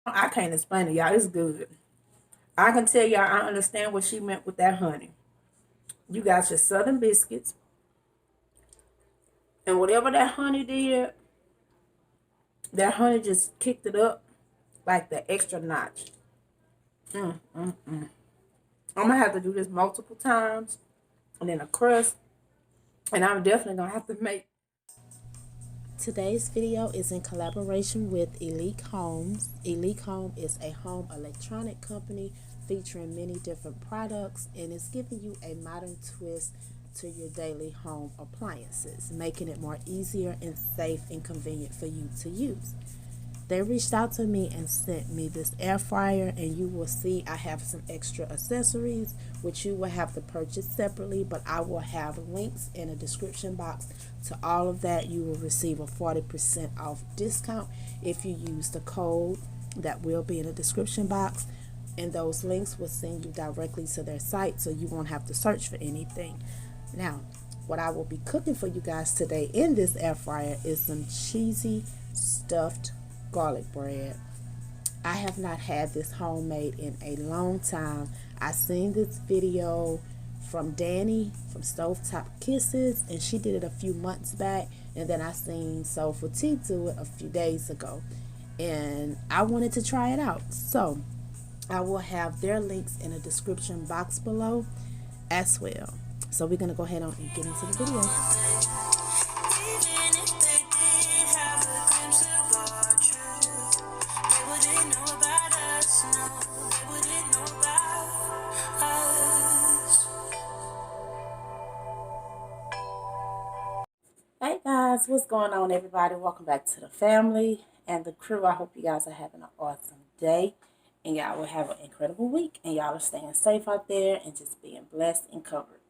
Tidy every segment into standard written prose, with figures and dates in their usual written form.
I can't explain it, y'all. It's good. I can tell y'all I understand what she meant with that honey. You got your Southern biscuits, and whatever that honey did, that honey just kicked it up like the extra notch. Mm, mm, mm. I'm gonna have to do this multiple times, and then a crust, and I'm definitely gonna have to make. Today's video is in collaboration with Elechomes. Elechomes is a home electronic company featuring many different products, and it's giving you a modern twist to your daily home appliances, making it more easier and safe and convenient for you to use. They reached out to me and sent me this air fryer, and you will see I have some extra accessories which you will have to purchase separately, but I will have links in a description box to all of that. You will receive a 40% off discount if you use the code that will be in the description box, and those links will send you directly to their site so you won't have to search for anything. Now, what I will be cooking for you guys today in this air fryer is some cheesy stuffed garlic bread. I have not had this homemade in a long time. I seen this video from Danny from Stovetop Kisses, and she did it a few months back, and then I seen Soulful T do it a few days ago, and I wanted to try it out. So I will have their links in the description box below as well. So we're gonna go ahead and get into the video. Hey guys, what's going on, everybody? Welcome back to the family and the crew. I hope you guys are having an awesome day, and y'all will have an incredible week, and y'all are staying safe out there and just being blessed and covered.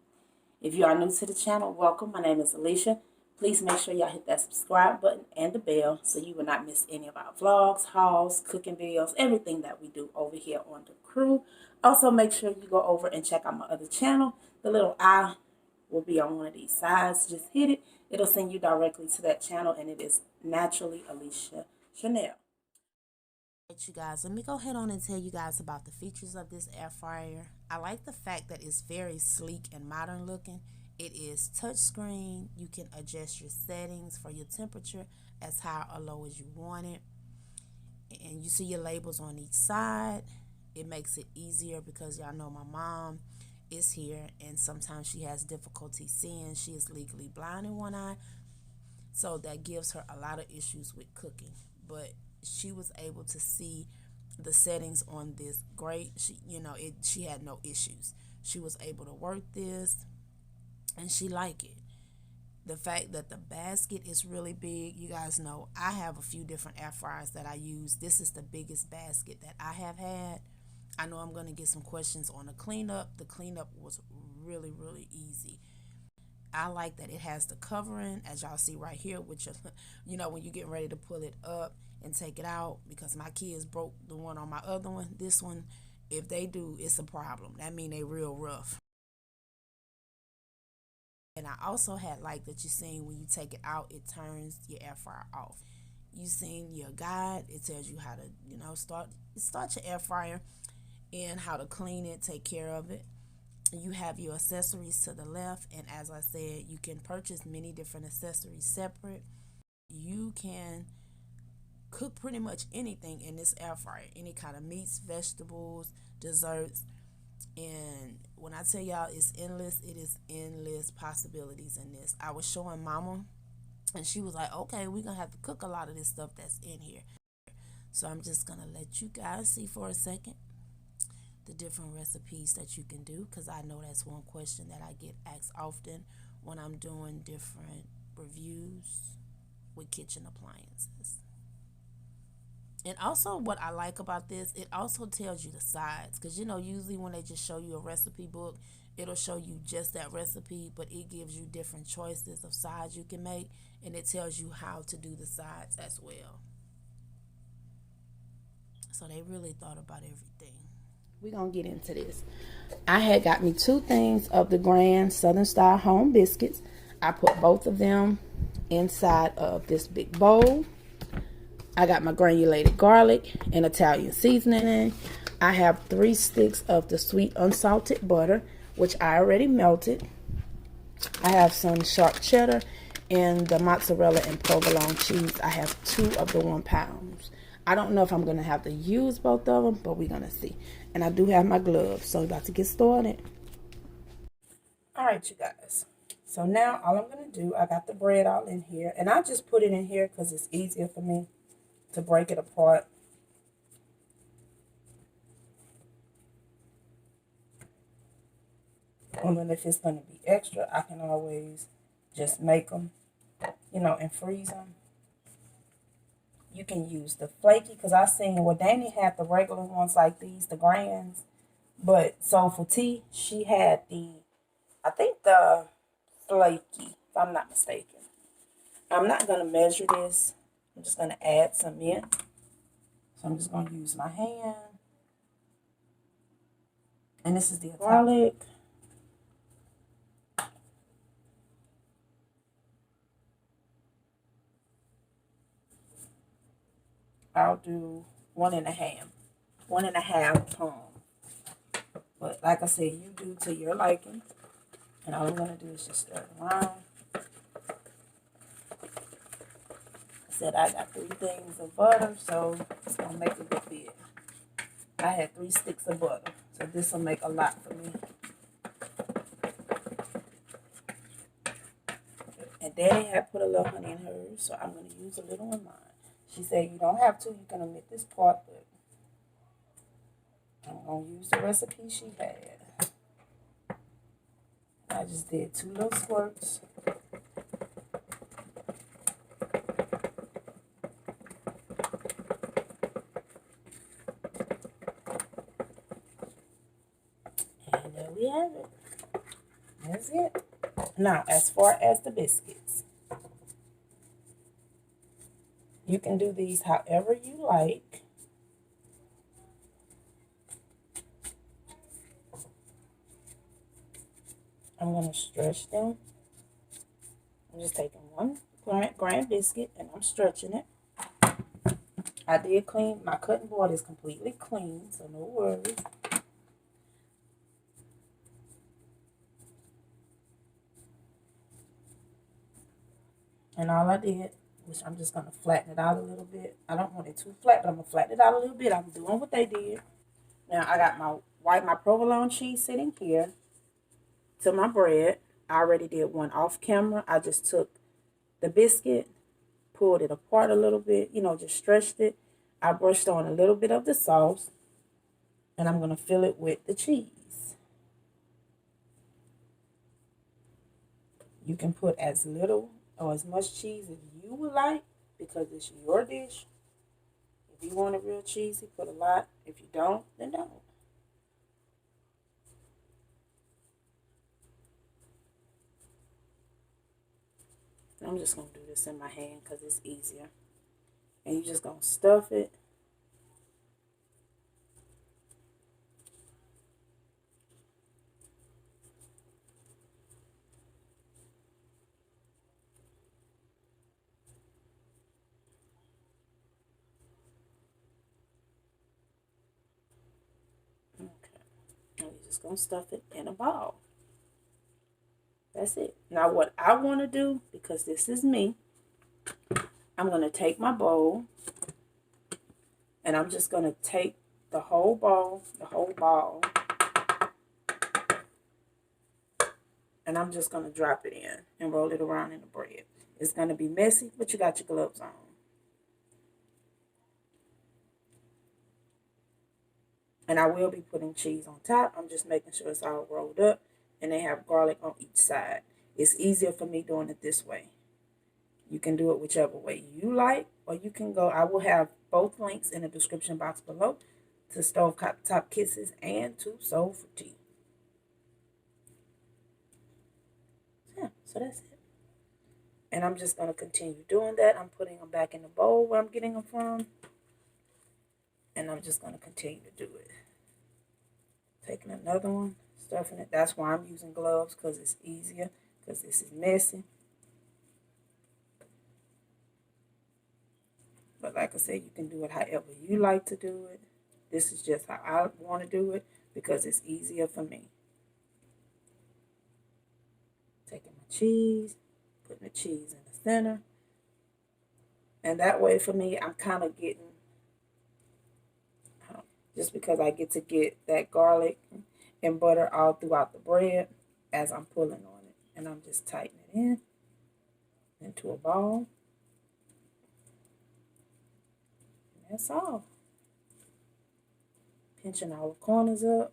If you are new to the channel, welcome. My name is Alisha. Please make sure y'all hit that subscribe button and the bell so you will not miss any of our vlogs, hauls, cooking videos, everything that we do over here on the crew. Also, make sure you go over and check out my other channel. The little eye will be on one of these sides. Just hit it. It'll send you directly to that channel, and it is Naturally Alisha Swanier. You guys, let me go ahead on and tell you guys about the features of this air fryer. I like the fact that it's very sleek and modern looking. It is touchscreen. You can adjust your settings for your temperature as high or low as you want it, and you see your labels on each side. It makes it easier because y'all know my mom is here, and sometimes she has difficulty seeing. She is legally blind in one eye, so that gives her a lot of issues with cooking, but she was able to see the settings on this great. She had no issues. She was able to work this, and she liked it. The fact that the basket is really big, you guys know I have a few different air fryers that I use. This is the biggest basket that I have had. I know I'm going to get some questions on the cleanup. The cleanup was really, really easy. I like that it has the covering, as y'all see right here, which, when you get ready to pull it up and take it out, because my kids broke the one on my other one. This one, if they do, it's a problem. That mean they real rough. And I also had like that you seen when you take it out, it turns your air fryer off. You seen your guide. It tells you how to, start your air fryer, and how to clean it, take care of it. You have your accessories to the left, and as I said, you can purchase many different accessories separate. You can cook pretty much anything in this air fryer, any kind of meats, vegetables, desserts, and when I tell y'all it's endless, it is endless possibilities in this. I was showing mama, and she was like, okay, we're gonna have to cook a lot of this stuff that's in here. So I'm just gonna let you guys see for a second the different recipes that you can do, because I know that's one question that I get asked often when I'm doing different reviews with kitchen appliances. And also what I like about this, it also tells you the sides, because usually when they just show you a recipe book, it'll show you just that recipe, but it gives you different choices of sides you can make, and it tells you how to do the sides as well. So they really thought about everything. We're going to get into this. I had got me 2 things of the Grand Southern Style Home Biscuits. I put both of them inside of this big bowl. I got my granulated garlic and Italian seasoning. I have 3 sticks of the sweet unsalted butter, which I already melted. I have some sharp cheddar and the mozzarella and provolone cheese. I have 2 of the 1 pounds. I don't know if I'm going to have to use both of them, but we're going to see. And I do have my gloves, so I'm about to get started. All right, you guys. So now all I'm going to do, I got the bread all in here. And I just put it in here because it's easier for me to break it apart. And then if it's going to be extra, I can always just make them, you know, and freeze them. You can use the flaky, because I seen, well, Danny had the regular ones like these, the grands. But Soulful T, she had the, I think the flaky, if I'm not mistaken. I'm not going to measure this. I'm just going to add some in. So I'm just going to use my hand. And this is the garlic. I'll do 1.5 palm. But like I said, you do to your liking. And all I'm going to do is just stir it around. I said I got 3 things of butter, so it's going to make a good bit. I had 3 sticks of butter, so this will make a lot for me. And Daddy had put a little honey in hers, so I'm going to use a little in mine. She said you don't have to, you can omit this part, but I'm going to use the recipe she had. I just did 2 little squirts. And there we have it. That's it. Now, as far as the biscuits, you can do these however you like. I'm going to stretch them. I'm just taking 1 grand biscuit and I'm stretching it. I did clean, my cutting board is completely clean, so no worries. And all I did, which I'm just going to flatten it out a little bit. I don't want it too flat, but I'm going to flatten it out a little bit. I'm doing what they did. Now I got my provolone cheese sitting here to my bread. I already did one off camera. I just took the biscuit, pulled it apart a little bit, you know, just stretched it. I brushed on a little bit of the sauce, and I'm going to fill it with the cheese. You can put as little or as much cheese as you would like because it's your dish. If you want it real cheesy, put a lot. If you don't, then don't. I'm just going to do this in my hand because it's easier. And you're just going to stuff it. Okay. And you're just going to stuff it in a ball. That's it. Now what I want to do, because this is me, I'm going to take my bowl and I'm just going to take the whole ball, and I'm just going to drop it in and roll it around in the bread. It's going to be messy, but you got your gloves on. And I will be putting cheese on top. I'm just making sure it's all rolled up and they have garlic on each side. It's easier for me doing it this way. You can do it whichever way you like, or you can go, I will have both links in the description box below to Stovetop Kisses and to Soulful T. Yeah, so that's it. And I'm just going to continue doing that. I'm putting them back in the bowl where I'm getting them from. And I'm just going to continue to do it. Taking another one, stuffing it. That's why I'm using gloves, because it's easier, because this is messy. But like I said, you can do it however you like to do it. This is just how I want to do it because it's easier for me. Taking my cheese, putting the cheese in the center. And that way for me, I'm kind of getting, just because I get to get that garlic and butter all throughout the bread as I'm pulling on it. And I'm just tightening it in into a ball. And that's all. Pinching all the corners up.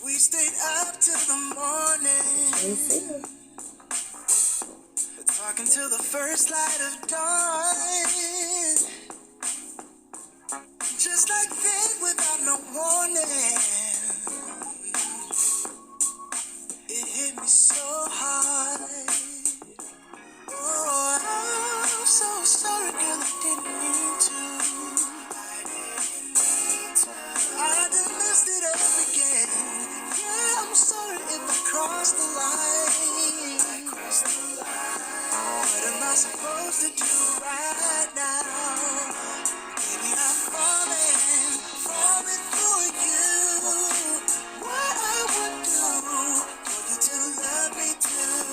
We stayed up till the morning. Talking till the first light of dawn. Just like that without no warning. It hit me so hard. Oh, I'm so sorry, girl, I didn't mean to. I done messed it up again. Yeah, I'm sorry if I crossed the line. What am I supposed to do right now? Baby, I'm falling for you. What I would do for you to love me too.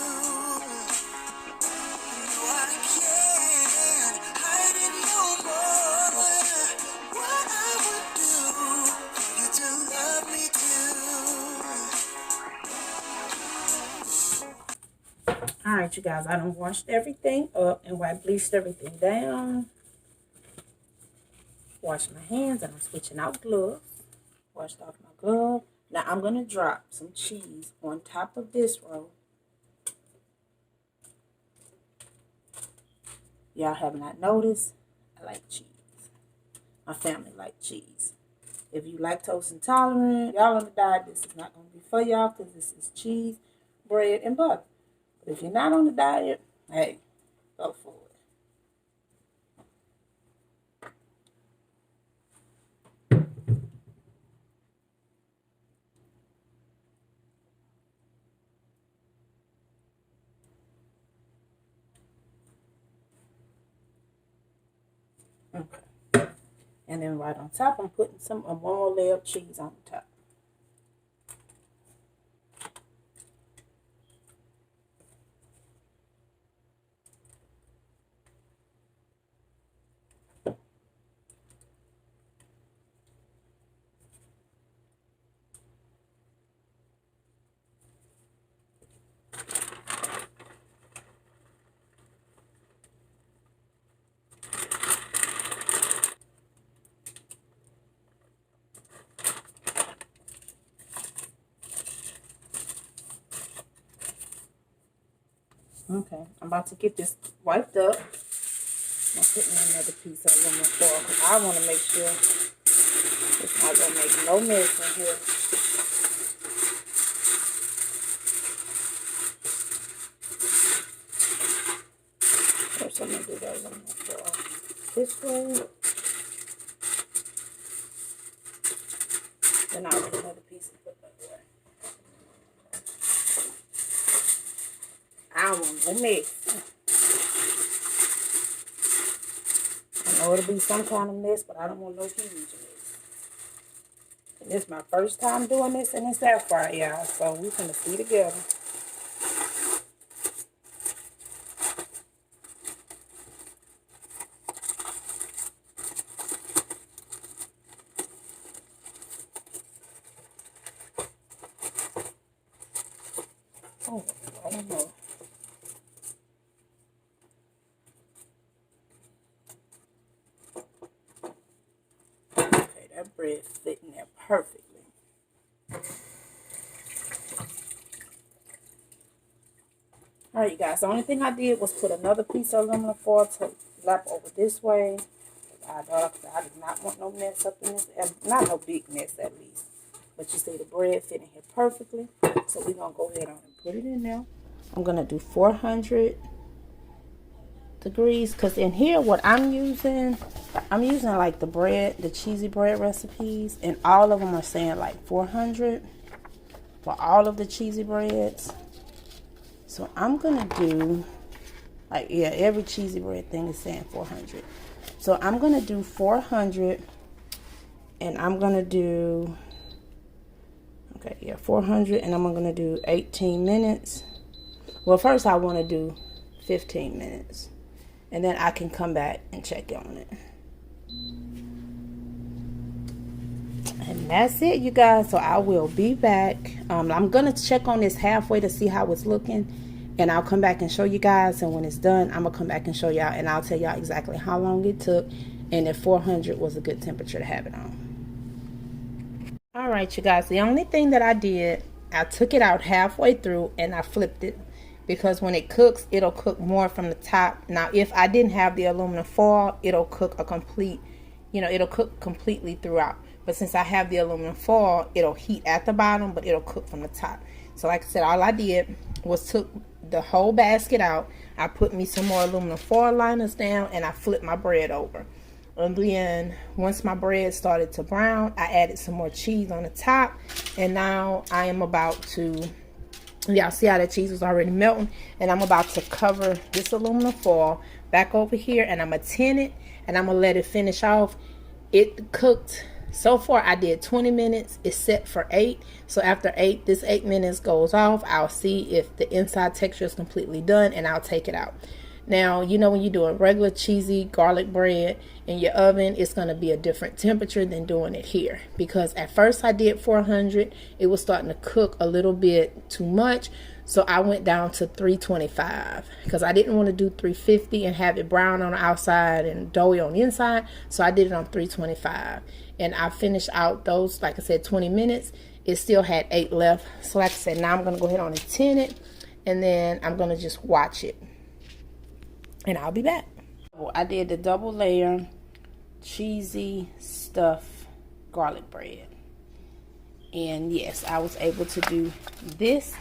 No, I can't hide it no more. What I would do for you to love me too. Alright, you guys, I done washed everything up and bleached everything down. Washed my hands and I'm switching out gloves. Washed off my glove. Now I'm going to drop some cheese on top of this roll. Y'all have not noticed, I like cheese. My family like cheese. If you lactose intolerant, y'all on the diet, this is not going to be for y'all because this is cheese, bread, and butter. But if you're not on the diet, hey, go for it. Okay. And then right on top, I'm putting one more layer of cheese on the top. Okay, I'm about to get this wiped up. I'm putting another piece of aluminum foil because I want to make sure it's not going to make no mess in here. First, I'm going to do that aluminum foil this way. Then I'll put another piece and put that way. I don't want no mess. I know it'll be some kind of mess, but I don't want no huge mess. And this is my first time doing this in this air fryer, y'all. So we're going to see together. Oh, I don't know. Okay, that bread fit in there perfectly. Alright, you guys, the only thing I did was put another piece of aluminum foil to lap over this way. I did not want no mess up in this, not no big mess at least. But you see the bread fitting here perfectly. So we're going to go ahead and put it in there. I'm going to do 400 degrees. Because in here, what I'm using like the bread, the cheesy bread recipes. And all of them are saying like 400. for all of the cheesy breads. So I'm going to do, like, yeah, every cheesy bread thing is saying 400. So I'm going to do 400, and I'm going to do, okay, yeah, 400, and I'm going to do 18 minutes. Well, first I want to do 15 minutes, and then I can come back and check on it. And that's it, you guys. So I will be back. I'm going to check on this halfway to see how it's looking. And I'll come back and show you guys. And when it's done, I'm going to come back and show y'all. And I'll tell y'all exactly how long it took. And if 400 was a good temperature to have it on. Alright, you guys. The only thing that I did, I took it out halfway through and I flipped it. Because when it cooks, it'll cook more from the top. Now, if I didn't have the aluminum foil, it'll cook a complete, it'll cook completely throughout. But since I have the aluminum foil, it'll heat at the bottom, but it'll cook from the top. So like I said, all I did was took the whole basket out. I put me some more aluminum foil liners down, and I flipped my bread over. And then once my bread started to brown, I added some more cheese on the top. And now I am about to, y'all see how the cheese was already melting. And I'm about to cover this aluminum foil back over here, and I'm going to tin it, and I'm going to let it finish off. It cooked. So far, I did 20 minutes. It's set for 8. So after 8, this 8 minutes goes off. I'll see if the inside texture is completely done, and I'll take it out. Now, when you do a regular cheesy garlic bread in your oven, it's going to be a different temperature than doing it here. Because at first I did 400. It was starting to cook a little bit too much. So I went down to 325 because I didn't want to do 350 and have it brown on the outside and doughy on the inside. So I did it on 325. And I finished out those, like I said, 20 minutes. It still had 8 left. So like I said, now I'm going to go ahead on and tin it. And then I'm going to just watch it. And I'll be back. I did the double layer cheesy stuffed garlic bread. And yes, I was able to do this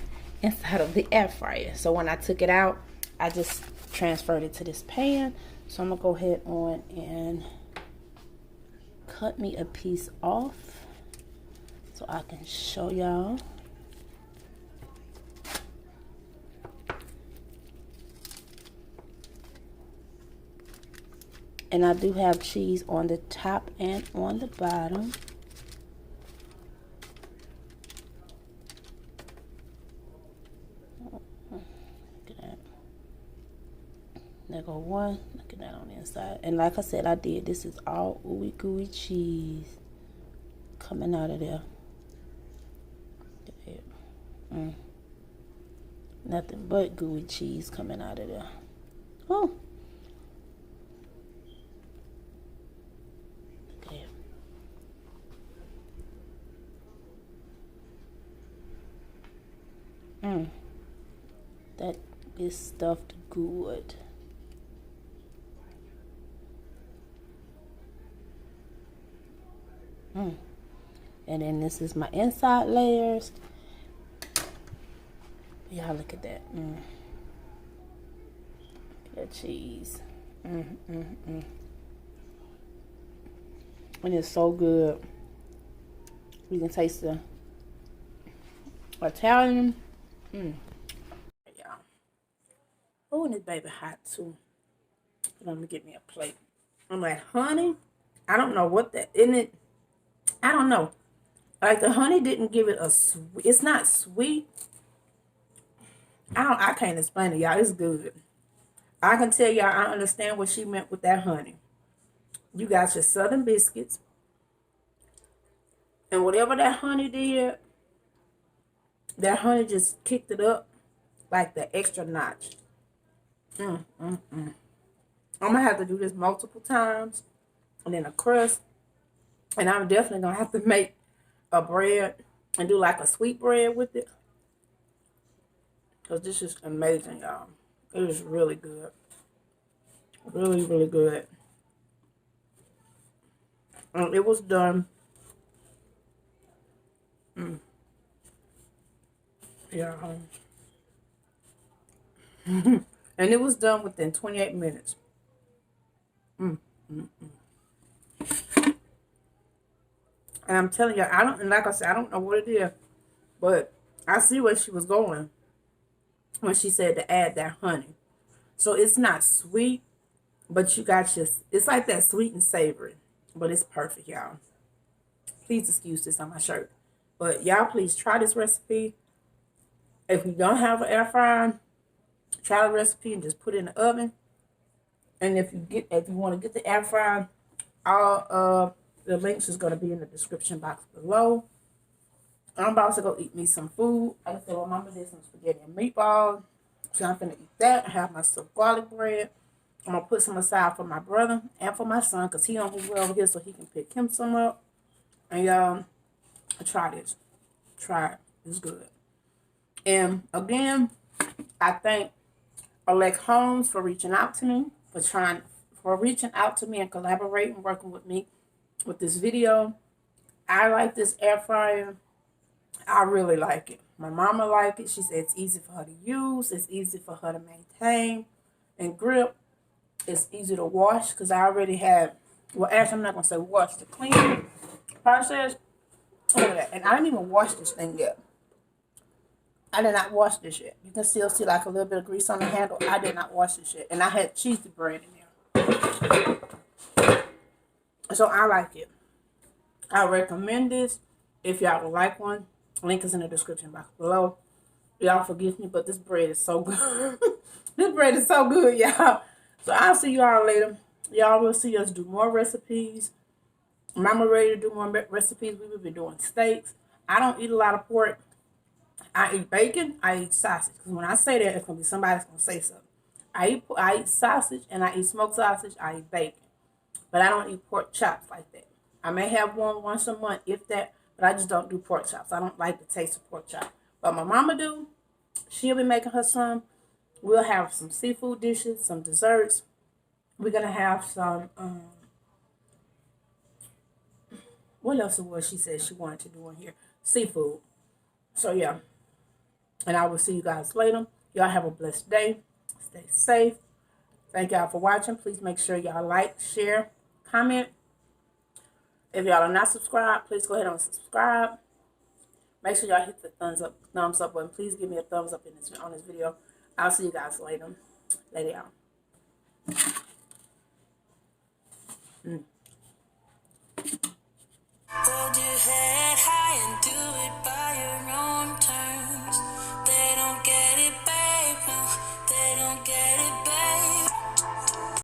inside of the air fryer. So when I took it out, I just transferred it to this pan. So I'm going to go ahead on and cut me a piece off so I can show y'all. And I do have cheese on the top and on the bottom. There go one. Look at that on the inside. And like I said, I did. This is all ooey gooey cheese coming out of there. Nothing but gooey cheese coming out of there. Oh. Okay. That is stuffed good. And then this is my inside layers. Y'all look at that. Look at that cheese. And it's so good. You can taste the Italian. Yeah. Oh, and this baby hot too. Let me get me a plate. I'm like, honey, I don't know what that, isn't it? I don't know. Like the honey didn't give it a sweet. It's not sweet. I can't explain it, y'all. It's good. I can tell y'all I understand what she meant with that honey. You got your Southern Biscuits. And whatever that honey did, that honey just kicked it up like the extra notch. I'm going to have to do this multiple times. And then a crust. And I'm definitely going to have to make a bread and do like a sweet bread with it. Because this is amazing, y'all. It is really good. Really, really good. And it was done. Yeah. And it was done within 28 minutes. And I'm telling you, and like I said, I don't know what it is, but I see where she was going when she said to add that honey. So it's not sweet, but you got just, it's like that sweet and savory. But it's perfect, y'all. Please excuse this on my shirt. But y'all, please try this recipe. If you don't have an air fryer, try the recipe and just put it in the oven. And if you want to get the air fryer, all of the links is going to be in the description box below. I'm about to go eat me some food. Like I said, my mama did some spaghetti and meatballs. So I'm finna eat that. I have my stuffed garlic bread. I'm gonna put some aside for my brother and for my son, because he on his way over here so he can pick him some up. And y'all, try this. Try it. It's good. And again, I thank Elechomes for reaching out to me, for reaching out to me and collaborating, working with me with this video. I like this air fryer. I really like it. My mama like it. She said it's easy for her to use. It's easy for her to maintain and grip. It's easy to wash because I already have, well, actually, I'm not going to say wash, the clean process. Look at that. And I didn't even wash this thing yet. I did not wash this yet. You can still see like a little bit of grease on the handle. I did not wash this yet. And I had cheesy bread in there. So I like it. I recommend this if y'all would like one. Link is in the description box below. Y'all forgive me, but this bread is so good. This bread is so good, y'all. So I'll see y'all later. Y'all will see us do more recipes. Mama ready to do more recipes. We will be doing steaks. I don't eat a lot of pork. I eat bacon. I eat sausage. Because when I say that, it's going to be somebody that's going to say something. I eat sausage and I eat smoked sausage. I eat bacon. But I don't eat pork chops like that. I may have one once a month, if that. But I just don't do pork chops. I don't like the taste of pork chop. But my mama do. She'll be making her some. We'll have some seafood dishes, some desserts. We're going to have some, what else was she said she wanted to do in here? Seafood. So, yeah. And I will see you guys later. Y'all have a blessed day. Stay safe. Thank y'all for watching. Please make sure y'all like, share, comment. If y'all are not subscribed, please go ahead and subscribe. Make sure y'all hit the thumbs up button. Please give me a thumbs up on this video. I'll see you guys later. Later, y'all. Hold your head high and do it by your own terms.